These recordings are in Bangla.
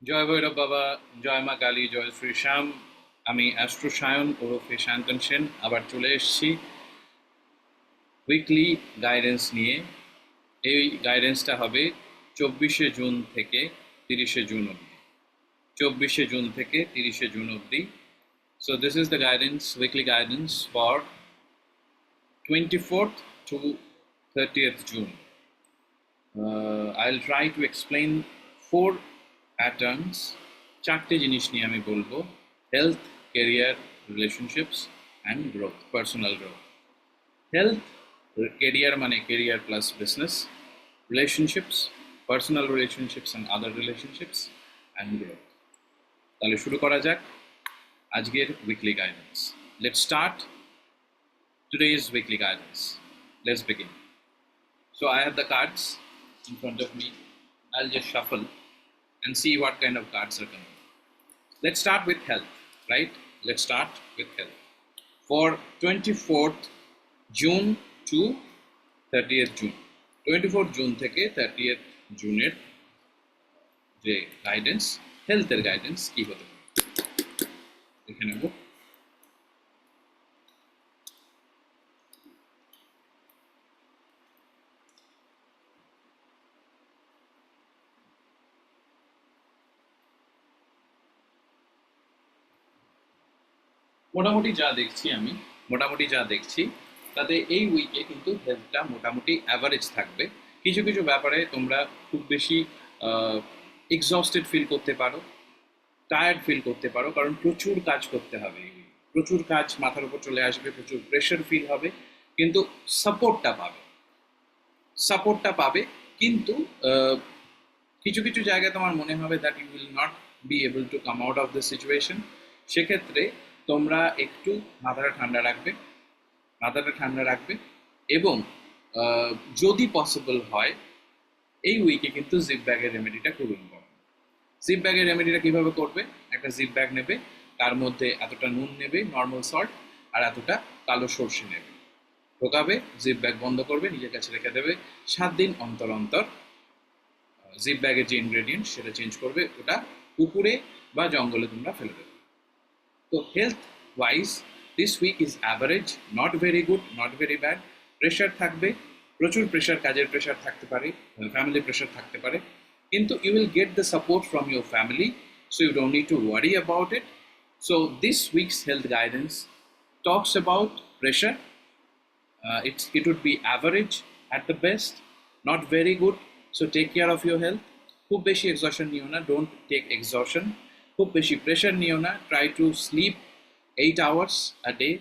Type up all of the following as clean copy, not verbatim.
জয় ভৈরব বাবা, জয় মা কালী, জয় শ্রী শ্যাম। আমি অ্যাস্ট্রো সায়ন ওরফে শান্তন সেন আবার চলে এসেছি উইকলি গাইডেন্স নিয়ে। এই গাইডেন্সটা হবে 24শে জুন থেকে 30শে জুন অবধি। 24শে জুন থেকে 30শে জুন অবধি। So this is the guidance, weekly guidance for 24th to 30th June. I'll try to explain 4 patterns. চারটে জিনিস নিয়ে আমি বলবো: health, career, relationships and growth, personal growth. Health, career মানে career plus business, relationships, personal relationships and other relationships and growth. তাহলে শুরু করা যাক আজকের weekly guidance. Let's start today's weekly guidance. Let's begin. So I have the cards in front of me. I'll just shuffle and see what kind of cards are coming. Let's start with health, right? Let's start with health. For 24th June to 30th June. 24th June থেকে 30th জুনের যে গাইডেন্স, হেলথের গাইডেন্স কি হতে পারে দেখে নেব। মোটামুটি যা দেখছি তাতে এই উইকে কিন্তু হেলথটা মোটামুটি অ্যাভারেজ থাকবে। কিছু কিছু ব্যাপারে তোমরা খুব বেশি এক্সস্টেড ফিল করতে পারো, টায়ার্ড ফিল করতে পারো, কারণ প্রচুর কাজ করতে হবে, প্রচুর কাজ মাথার উপর চলে আসবে, প্রচুর প্রেশার ফিল হবে। কিন্তু সাপোর্টটা পাবে কিন্তু কিছু কিছু জায়গায় তোমার মনে হবে that you will not be able to come out of the situation. সেক্ষেত্রে তোমরা একটু মাথাটা ঠান্ডা রাখবে এবং যদি পসিবল হয় এই উইকে কিন্তু জিপ ব্যাগের রেমেডিটা খুব ইম্পর্টেন্ট। জিপ ব্যাগের রেমেডিটা কীভাবে করবে? একটা জিপ ব্যাগ নেবে, তার মধ্যে এতটা নুন নেবে, নর্মাল সল্ট, আর এতটা কালো সর্ষে নেবে, ঢোকাবে, জিপ ব্যাগ বন্ধ করবে, নিজের কাছে রেখে দেবে। 7 দিন অন্তর অন্তর জিপ ব্যাগের যে ইনগ্রেডিয়েন্ট সেটা চেঞ্জ করবে, ওটা পুকুরে বা জঙ্গলে তোমরা ফেলে দেবে। তো health wise this week is average, not very good, not very bad. Pressure থাকবে, প্রচুর প্রেশার, কাজের প্রেশার থাকতে পারে, ফ্যামিলি প্রেশার থাকতে পারে, কিন্তু you will get the support from your family, so you don't need to worry about it. So this week's health guidance talks about pressure. It would be average at the best, not very good. So take care of your health. খুব বেশি exhaustion নিও না, don't take exhaustion. খুব বেশি pressure নিও না, try to sleep 8 hours a day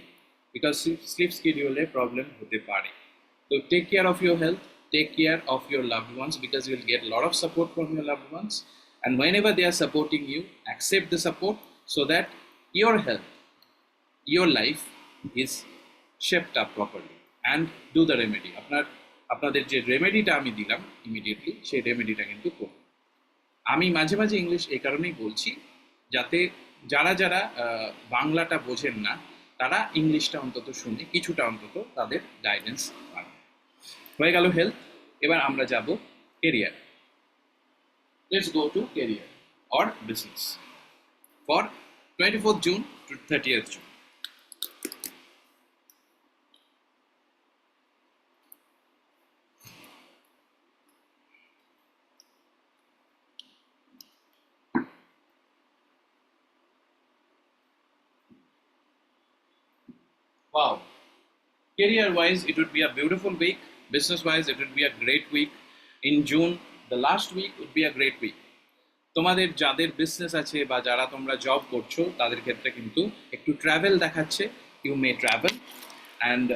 because sleep schedule A problem হতে পারে। So take care of your health, take care of your loved ones because you will get a lot of support from your loved ones, and whenever they are supporting you, accept the support so that your health, your life is shaped up properly, and do the remedy. আপনাদের যে রেমেডিটা আমি দিলাম ইমিডিয়েটলি, সেই রেমেডিটা কিন্তু করুন। আমি মাঝে মাঝে ইংলিশ এই কারণেই বলছি যাতে যারা যারা বাংলাটা বোঝেন না তারা ইংলিশটা অন্তত শুনে কিছুটা অন্তত তাদের গাইডেন্স পাবে। হয়ে গেল হেলথ, এবার আমরা যাব career. Let's go to career or business for 24th June to 30th June. Wow. Career wise, it would be a beautiful week. Business wise, it would be a great week. In June, the last week would be a great week. তোমাদের যাদের বিজনেস আছে বা যারা তোমরা জব করছো তাদের ক্ষেত্রে কিন্তু একটু ট্রাভেল দেখাচ্ছে, ইউ মে ট্রাভেল। অ্যান্ড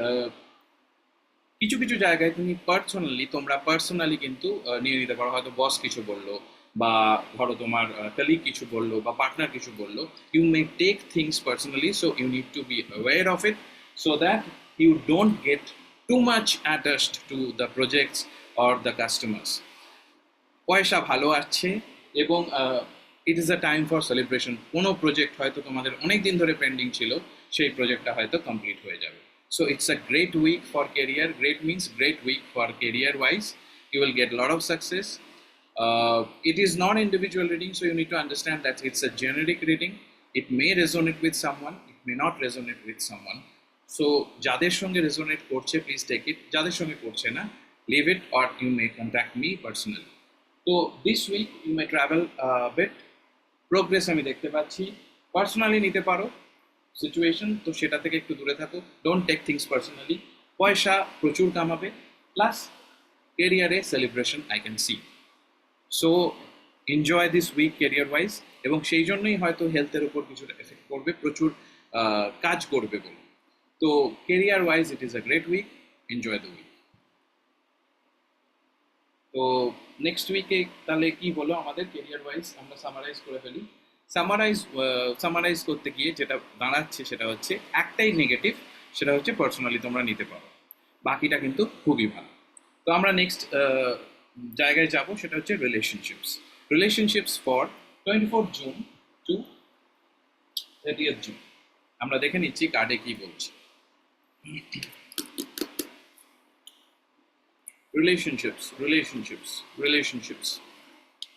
কিছু কিছু জায়গায় তুমি তোমরা পার্সোনালি কিন্তু নিয়ে নিতে পারো। হয়তো বস কিছু বললো, বা ধরো তোমার কলিগ কিছু বললো, বা পার্টনার কিছু বললো, you may take things personally, so you need to be aware of it so that you don't get too much attached to the projects or the customers. পয়সা ভালো আসছে এবং ইট is a time for celebration. কোনো প্রজেক্ট হয়তো তোমাদের অনেক দিন ধরে পেন্ডিং ছিল, সেই প্রজেক্টটা হয়তো কমপ্লিট হয়ে যাবে। So it's a great week for career. Great means great week for career wise. You will get a lot of success. It is not individual reading, so you need to understand that it's a generic reading. It may resonate with someone, it may not resonate with someone. So যাদের সঙ্গে resonate করছে please take it, যাদের সঙ্গে করছে না leave it, or you may contact me personally. So this week you may travel a bit. Progress আমি দেখতে পাচ্ছি, পার্সোনালি নিতে পারো সিচুয়েশন, তো সেটা থেকে একটু দূরে থাকো, ডোন্ট টেক থিংস পার্সোনালি। পয়সা প্রচুর কামাবে, প্লাস কেরিয়ারে celebration I can see. So enjoy this week career wise, এবং সেই জন্যই হয়তো হেলথের উপর কিছুটা এফেক্ট করবে, প্রচুর কাজ করবে বলে। তো career wise it is a great week, enjoy the week. তো নেক্সট উইকে তাহলে কি হলো আমাদের কেরিয়ার ওয়াইজ, আমরা সামারাইজ করে ফেলি। সামারাইজ করতে গিয়ে যেটা দাঁড়াচ্ছে সেটা হচ্ছে একটাই নেগেটিভ, সেটা হচ্ছে পার্সোনালি তোমরা নিতে পারো, বাকিটা কিন্তু খুবই ভালো। তো আমরা নেক্সট জায়গায় যাব, সেটা হচ্ছে relationships for 24 June to 30 June. আমরা দেখে নিচ্ছি কার্ডে কি বলছে।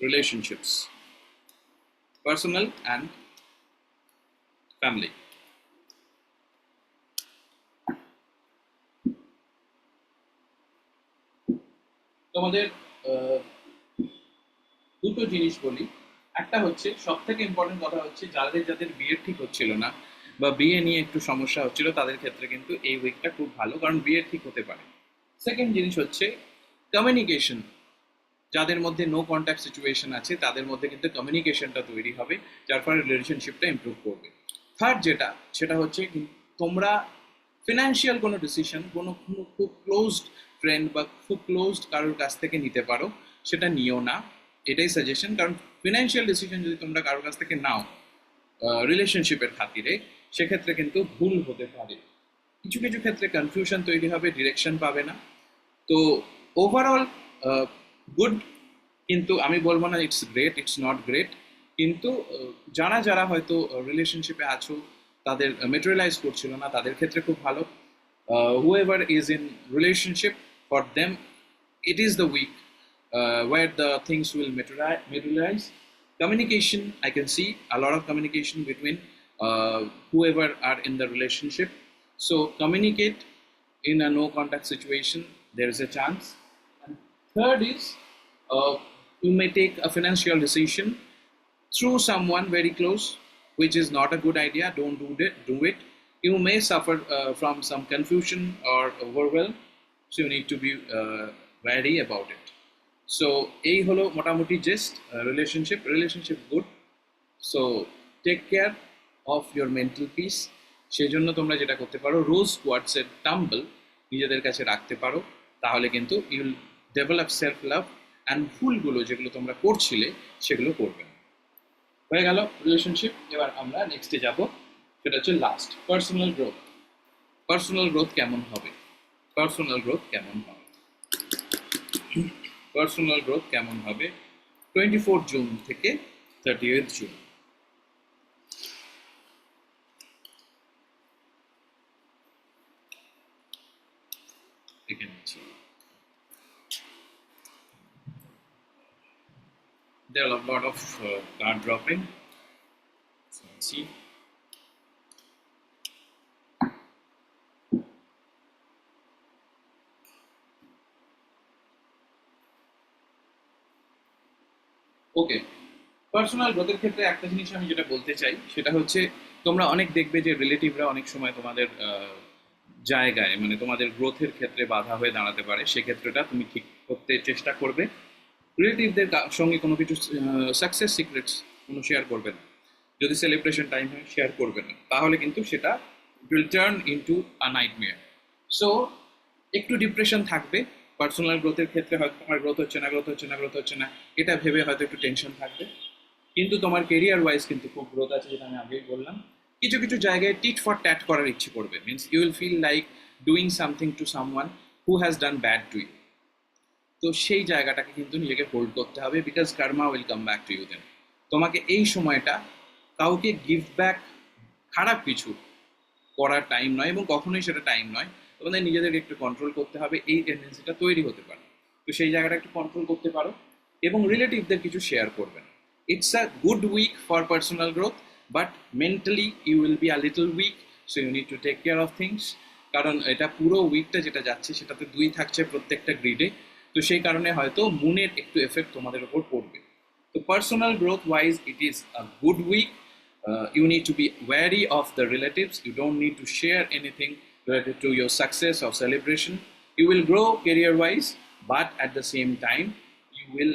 relationships, personal and family. তোমাদের দুটো জিনিস বলি, একটা হচ্ছে সব থেকে ইম্পর্টেন্ট কথা হচ্ছে যাদের বিয়ে ঠিক হচ্ছিল না বা বিয়ে নিয়ে একটু সমস্যা হচ্ছিল, তাদের ক্ষেত্রে কিন্তু এই উইকটা খুব ভালো, কারণ বিয়ে ঠিক হতে পারে। সেকেন্ড জিনিস হচ্ছে কমিউনিকেশন, যাদের মধ্যে নো কন্ট্যাক্ট সিচুয়েশন আছে তাদের মধ্যে কিন্তু কমিউনিকেশনটা তৈরি হবে, যার ফলে রিলেশনশিপটা ইমপ্রুভ করবে। থার্ড যেটা, সেটা হচ্ছে তোমরা ফিনান্সিয়াল কোনো ডিসিশন কোনো খুব ক্লোজড ফ্রেন্ড বা খুব ক্লোজড কারোর কাছ থেকে নিতে পারো, সেটা নিও না, এটাই সাজেশন। কারণ ফিনান্সিয়াল ডিসিশন যদি তোমরা কারোর কাছ থেকে নাও রিলেশনশিপের খাতিরে, সেক্ষেত্রে কিন্তু ভুল হতে পারে, কিছু কিছু ক্ষেত্রে কনফিউশন তৈরি হবে, ডিরেকশন পাবে না। তো ওভারঅল গুড, কিন্তু আমি বলবো না it's great, it's not great. কিন্তু যারা যারা হয়তো রিলেশনশিপে আছো, তাদের মেটেরিয়ালাইজ করছিল না, তাদের ক্ষেত্রে খুব ভালো। whoever is in relationship, for them it is the week where the things will materialize. Communication, I can see a lot of communication between whoever are in the relationship. So communicate in a no contact situation, there is a chance. And third is you may take a financial decision through someone very close, which is not a good idea. Don't do it. You may suffer from some confusion or overwhelm, so you need to be wary about it. So এই হলো মোটামুটি just relationship good, so take care of your mental peace. সেই জন্য তোমরা যেটা করতে পারো, রোজ কোয়ার্টসের টাম্বল নিজেদের কাছে রাখতে পারো, তাহলে কিন্তু ইউল ডেভেলপ সেলফ লাভ, অ্যান্ড ভুলগুলো যেগুলো তোমরা করছিলে সেগুলো করবে না। হয়ে গেল রিলেশনশিপ। এবার আমরা নেক্সটে যাব, সেটা হচ্ছে লাস্ট, পার্সোনাল গ্রোথ কেমন হবে। পার্সোনাল গ্রোথ কেমন হবে 24 জুন থেকে 30 জুন। দেখে নিচ্ছি, there are a lot of card dropping, so let's see. Okay, personal গ্রোথের ক্ষেত্রে একটা জিনিস আমি যেটা বলতে চাই, সেটা হচ্ছে তোমরা অনেক দেখবে যে রিলেটিভরা অনেক সময় তোমাদের জায়গায়, মানে তোমাদের গ্রোথের ক্ষেত্রে বাধা হয়ে দাঁড়াতে পারে। সেক্ষেত্রেটা তুমি ঠিক করতে চেষ্টা করবে। রিলেটিভদের সঙ্গে কোনো কিছু সাকসেস সিক্রেটস কোনো শেয়ার করবে না, যদি সেলিব্রেশন টাইম হয় শেয়ার করবে না, তাহলে কিন্তু সেটা will turn into a nightmare. So একটু ডিপ্রেশন থাকবে পার্সোনাল গ্রোথের ক্ষেত্রে, হয়তো তোমার গ্রোথ হচ্ছে না, এটা ভেবে হয়তো একটু টেনশন থাকবে। কিন্তু তোমার কেরিয়ার ওয়াইজ কিন্তু খুব গ্রোথ আছে, যেটা আমি আগেই বললাম। কিছু কিছু জায়গায় টিট ফর ট্যাট করার ইচ্ছে করবে, means you will feel like doing something to someone who has done bad to you. তো সেই জায়গাটাকে কিন্তু নিজেকে হোল্ড করতে হবে, because karma will come back to you then. তোমাকে এই সময়টা কাউকে গিভ ব্যাক, খারাপ কিছু করার টাইম নয়, এবং কখনোই সেটা টাইম নয়। তোমাদের নিজেদেরকে একটু কন্ট্রোল করতে হবে, এই টেন্ডেন্সিটা তৈরি হতে পারে। তো সেই জায়গাটা একটু কন্ট্রোল করতে পারো। এবং রিলেটিভদের কিছু শেয়ার করবেন। It's a good week for personal growth, but mentally you will be a little weak, so you need to take care of things. কারণ এটা পুরো উইকটা যেটা যাচ্ছে সেটাতে 2 থাকছে প্রত্যেকটা গ্রিডে, তো সেই কারণে হয়তো মুনের একটু এফেক্ট তোমাদের উপর পড়বে। তো personal growth wise it is a good week. You need to be wary of the relatives. You don't need to share anything related to your success or celebration. You will grow career wise, but at the same time you will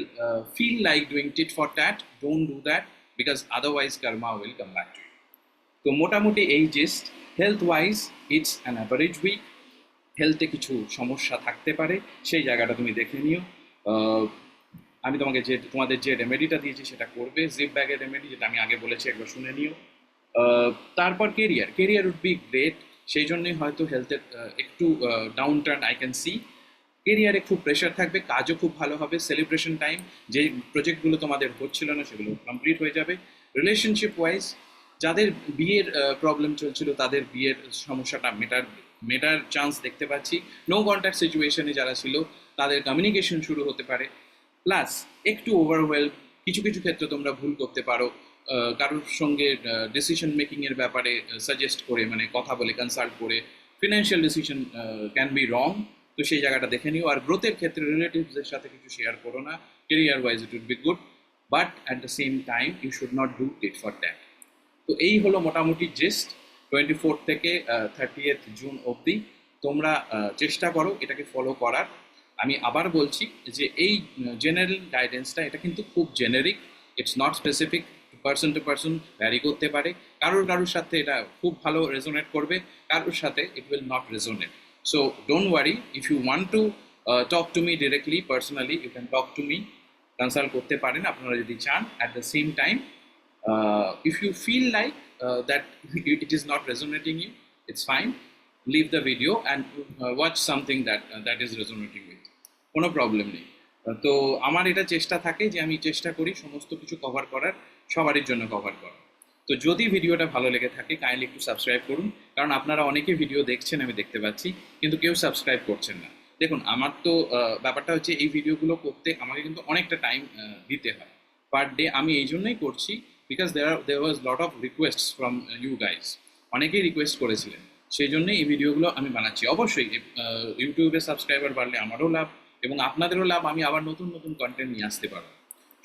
feel like doing tit for tat. Don't do that, because otherwise karma will come back to you. তো মোটামুটি এই gist. Health wise it's an average week. হেলথে কিছু সমস্যা থাকতে পারে, সেই জায়গাটা তুমি দেখে নিও। আমি তোমাদের যে রেমেডিটা দিয়েছি সেটা করবে, জিপ ব্যাগের রেমেডি, যেটা আমি আগে বলেছি, একবার শুনে নিও। তারপর কেরিয়ার উড বি গ্রেট। সেই জন্যই হয়তো হেলথের একটু down turn I can C. কেরিয়ারে খুব প্রেশার থাকবে, কাজও খুব ভালো হবে, সেলিব্রেশন টাইম, যে প্রজেক্টগুলো তোমাদের হচ্ছিল না সেগুলো কমপ্লিট হয়ে যাবে। রিলেশনশিপ ওয়াইজ যাদের বিয়ের প্রবলেম চলছিল তাদের বিয়ের সমস্যাটা মেটার চান্স দেখতে পাচ্ছি। নো কন্ট্যাক্ট সিচুয়েশনে যারা ছিল তাদের কমিউনিকেশন শুরু হতে পারে। প্লাস একটু ওভারওয়েল, কিছু কিছু ক্ষেত্রে তোমরা ভুল করতে পারো, কারোর সঙ্গে ডিসিশন মেকিং এর ব্যাপারে সাজেস্ট করে, মানে কথা বলে কনসাল্ট করে financial decision can be wrong. তো সেই জায়গাটা দেখে নিও। আর গ্রোথের ক্ষেত্রে রিলেটিভসদের সাথে কিছু শেয়ার করো না। Career wise it would be good, but at the same time you should not do tit for that. তো এই হলো মোটামুটি জিস্ট 24 থেকে 30th জুন অবধি। তোমরা চেষ্টা করো এটাকে ফলো করার। আমি আবার বলছি যে এই জেনারেল গাইডেন্সটা এটা কিন্তু খুব generic, it's not specific, person to person vary করতে পারে। কারোর সাথে এটা খুব ভালো রেজোনেট করবে, কারোর সাথে it will not resonate. So don't worry, if you want to talk to me directly personally, you can talk to me, consult করতে পারেন আপনারা যদি চান। At the same time, if you feel like that it is not resonating you, it's fine, leave the video and watch something that is resonating with, কোনো প্রবলেম নেই। তো আমার এটা চেষ্টা থাকে যে আমি চেষ্টা করি সমস্ত কিছু কভার করার, সবারই জন্য কভার করার। তো যদি ভিডিওটা ভালো লেগে থাকে কাইন্ডলি একটু সাবস্ক্রাইব করুন, কারণ আপনারা অনেকে ভিডিও দেখছেন আমি দেখতে পাচ্ছি, কিন্তু কেউ সাবস্ক্রাইব করছেন না। দেখুন আমার তো ব্যাপারটা হচ্ছে এই ভিডিওগুলো করতে আমাকে কিন্তু অনেকটা টাইম দিতে হয় পার ডে। আমি এই জন্যই করছি because there was lot of requests from you guys, অনেকেই রিকোয়েস্ট করেছিলেন, সেই জন্যই এই ভিডিওগুলো আমি বানাচ্ছি। অবশ্যই ইউটিউবে সাবস্ক্রাইবার বাড়লে আমারও লাভ এবং আপনাদেরও লাভ, আমি আবার নতুন নতুন কন্টেন্ট নিয়ে আসতে পারবো।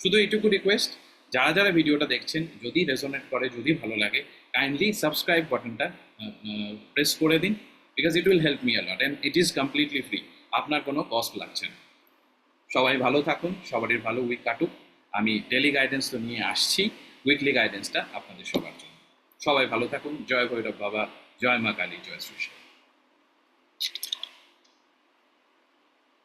শুধু এইটুকু রিকোয়েস্ট, যারা যারা ভিডিওটা দেখছেন যদি রেজোনেট করে, যদি ভালো লাগে, কাইন্ডলি সাবস্ক্রাইব বাটনটা প্রেস করে দিন, because it will help me a lot and it is completely free, আপনার কোনো কস্ট লাগছে না। সবাই ভালো থাকুন, সবারই ভালো উইক কাটুক। আমি ডেলি গাইডেন্স তো নিয়ে আসছি, উইকলি গাইডেন্সটা আপনাদের সবার জন্য। সবাই ভালো থাকুন। জয় ভৈরব বাবা, জয় মা কালী, জয় শ্রী